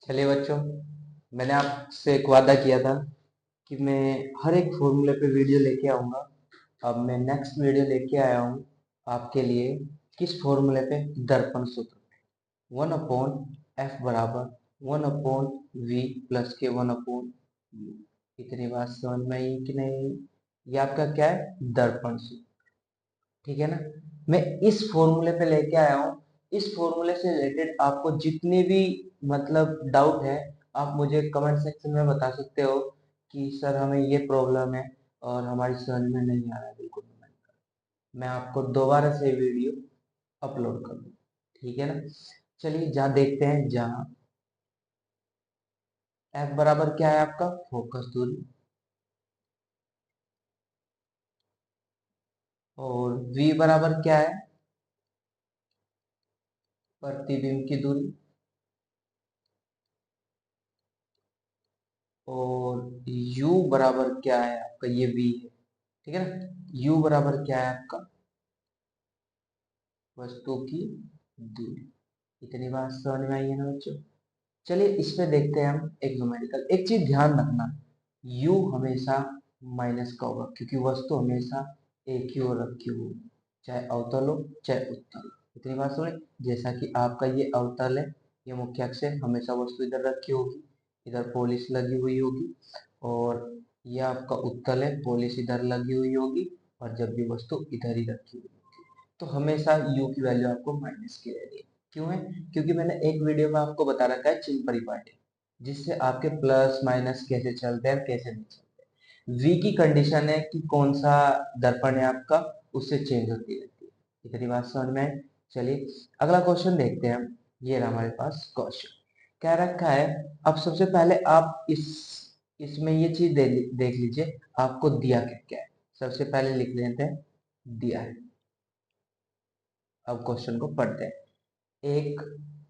चलिए बच्चों, मैंने आपसे एक वादा किया था कि मैं हर एक फॉर्मूले पे वीडियो लेके आऊँगा। अब मैं नेक्स्ट वीडियो लेके आया हूँ आपके लिए। किस फॉर्मूले पे? दर्पण सूत्र। 1/f बराबर 1/v प्लस के 1/u। इतनी बात समझ में आई कि नहीं? ये आपका क्या है? दर्पण सूत्र। ठीक है ना? मैं इस फॉर्मूले पे लेके आया हूँ। इस फॉर्मूले से रिलेटेड आपको जितने भी मतलब डाउट है, आप मुझे कमेंट सेक्शन में बता सकते हो कि सर हमें ये प्रॉब्लम है और हमारी समझ में नहीं आ रहा है। बिल्कुल मैं आपको दोबारा से वीडियो अपलोड कर दूँ। ठीक है ना? चलिए जहाँ देखते हैं, जहाँ एफ बराबर क्या है आपका? फोकस दूरी। और वी बराबर क्या है? प्रतिबिंब की दूरी। और u बराबर क्या है आपका? ये v है। ठीक है ना? u बराबर क्या है आपका? वस्तु की दूरी। इतनी बात समझ में आई है ना बच्चों? चलिए इस पे देखते हैं हम एक न्यूमेरिकल। एक चीज ध्यान रखना, u हमेशा माइनस का होगा क्योंकि वस्तु हमेशा एक ही ओर रखी हुई, चाहे अवतल हो चाहे उत्तल हो। इतनी बात सुने, जैसा कि आपका ये अवतल है, ये मुख्य अक्ष है, हमेशा वस्तु इधर रखी होगी, इधर पॉलिश लगी हुई होगी। और ये आपका उत्तल है, पॉलिश इधर लगी हुई होगी, और जब भी वस्तु इधर ही रखी हुई होगी तो हमेशा u की वैल्यू आपको माइनस की रहेगी। क्यों है? क्योंकि मैंने एक वीडियो में आपको बता रखा है चिन्ह परिपाटी, जिससे आपके प्लस माइनस कैसे चलते हैं कैसे नहीं चलते। v की कंडीशन है कि कौन सा दर्पण है आपका, उससे चेंज होती रहती है। इतनी बात समझ में आए? चलिए अगला क्वेश्चन देखते हैं हम। ये रहा हमारे पास क्वेश्चन, क्या रखा है। अब सबसे पहले आप इसमें ये चीज देख लीजिए, आपको दिया क्या क्या है। सबसे पहले लिख लेते हैं दिया है। अब क्वेश्चन को पढ़ते हैं। एक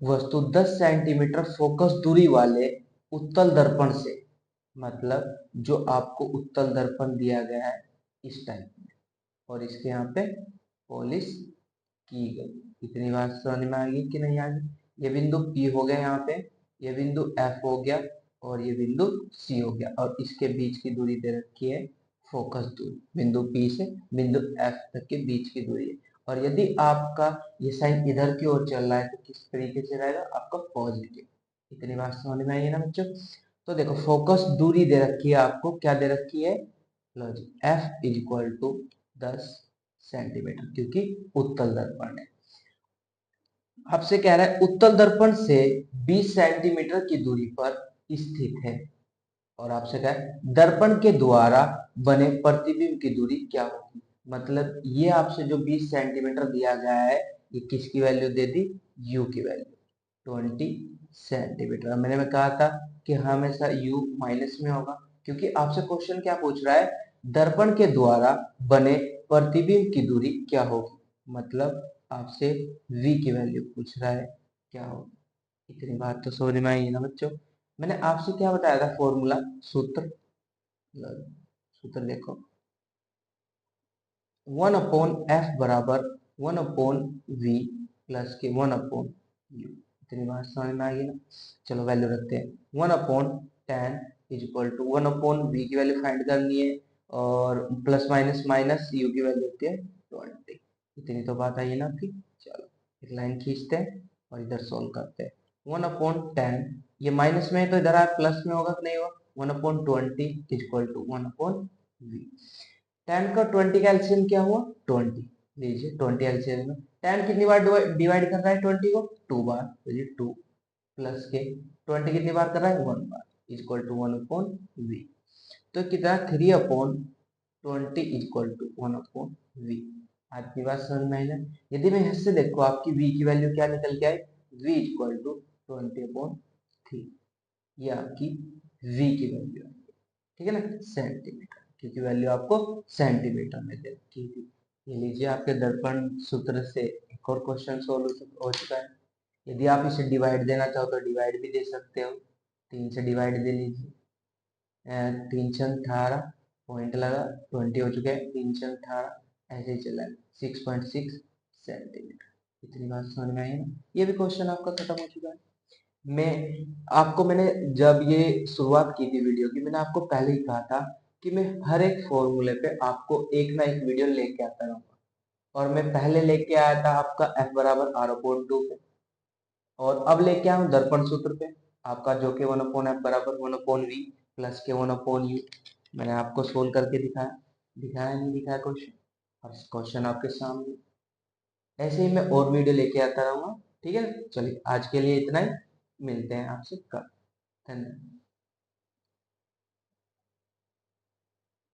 वस्तु 10 सेंटीमीटर फोकस दूरी वाले उत्तल दर्पण से, मतलब जो आपको उत्तल दर्पण दिया गया है इस टाइप में, और इसके यहाँ पे पॉलिश की गई। इतनी बात समझ में आ गई कि नहीं आ गई? ये बिंदु P हो गया यहाँ पे, ये बिंदु F हो गया, और ये बिंदु C हो गया, और इसके बीच की दूरी दे रखी है फोकस दूरी। बिंदु P से बिंदु F तक के बीच की दूरी है। और यदि आपका ये साइन इधर की ओर चल रहा है तो किस तरीके से रहेगा आपका? पॉजिटिव। इतनी बात समझ में आई है ना बच्चों? तो देखो फोकस दूरी दे रखी है आपको, क्या दे रखी है? लो जी, F is equal to 10 centimetre, क्योंकि उत्तल दर्पण है। आपसे कह रहा है उत्तल दर्पण से 20 सेंटीमीटर की दूरी पर स्थित है, और आपसे कह रहा है दर्पण के द्वारा बने प्रतिबिंब की दूरी क्या होगी। मतलब ये आपसे जो 20 सेंटीमीटर दिया गया है, ये किसकी वैल्यू दे दी? u की वैल्यू 20 सेंटीमीटर। मैंने में कहा था कि हमेशा u माइनस में होगा, क्योंकि आपसे क्वेश्चन क्या पूछ रहा है? दर्पण के द्वारा बने प्रतिबिंब की दूरी क्या होगी। मतलब आपसे v की वैल्यू पूछ रहा है क्या होगी। इतनी बात तो समझ में आई है ना बच्चों? मैंने आपसे क्या बताया था? फॉर्मूला, सूत्र। सूत्र देखो, 1/f बराबर 1/v प्लस के 1/u। इतनी बात समझ में आ गई ना? चलो वैल्यू रखते हैं। 1/10 इज इक्वल टू 1/v की वैल्यू फाइंड करनी है, और प्लस माइनस माइनस u की वैल्यू होती है 20। इतनी तो बात आई है ना आपकी? चलो एक लाइन खींचते हैं और इधर सोल्व करते हैं। 1/10, ये माइनस में है तो इधर आप प्लस में होगा कि नहीं होगा? 1/20 इज इक्वल टू 1/v। 10 का 20 का एलसीएम क्या हुआ? 20। लीजिए 20 एलसीएम में 10 कितनी बार डिवाइड कर रहा है 20 को? 2 बार। तो ये 2 प्लस के 20 कितनी बार कर रहा है? 1 बार, इक्वल टू 1/v। तो कितना? 3/20 इक्वल टू 1/v। आपकी बात समझ में आई ना? यदि मैं यहाँ से देखो आपकी v की वैल्यू क्या निकल के आई? v equal to 20/3। ये आपकी v की वैल्यू है। ठीक है ना? सेंटीमीटर, क्योंकि वैल्यू आपको सेंटीमीटर में दे रखी थी। ये लीजिए आपके दर्पण सूत्र से एक और क्वेश्चन सोल्व हो चुका है। यदि आप इसे डिवाइड देना चाहो तो डिवाइड भी दे सकते हो। 3 से डिवाइड दे लीजिए। 3×18 पॉइंट लगा, 20 हो चुके हैं। 3×18 ऐसे ही चला है, 6.6 सेंटीमीटर। इतनी बात समझ में आई ना? ये भी क्वेश्चन आपका खत्म हो चुका है। मैं आपको मैंने जब ये शुरुआत की थी वीडियो की, मैंने आपको पहले ही कहा था कि मैं हर एक फॉर्मूले पे आपको एक ना एक वीडियो लेके आता रहूंगा। और मैं पहले लेके आया था आपका F बराबर आर अपॉन टू पे, और अब लेके आया हूँ दर्पण सूत्र पे आपका, जो कि वन अपॉन एफ बराबर वन अपॉन वी प्लस के वन अपॉन यू। मैंने आपको सोल्व करके दिखाया, दिखाया नहीं दिखाया क्वेश्चन, और क्वेश्चन आपके सामने। ऐसे ही मैं और वीडियो लेके आता रहूंगा। ठीक है, चलिए आज के लिए इतना ही, मिलते हैं आपसे कल। धन्यवाद।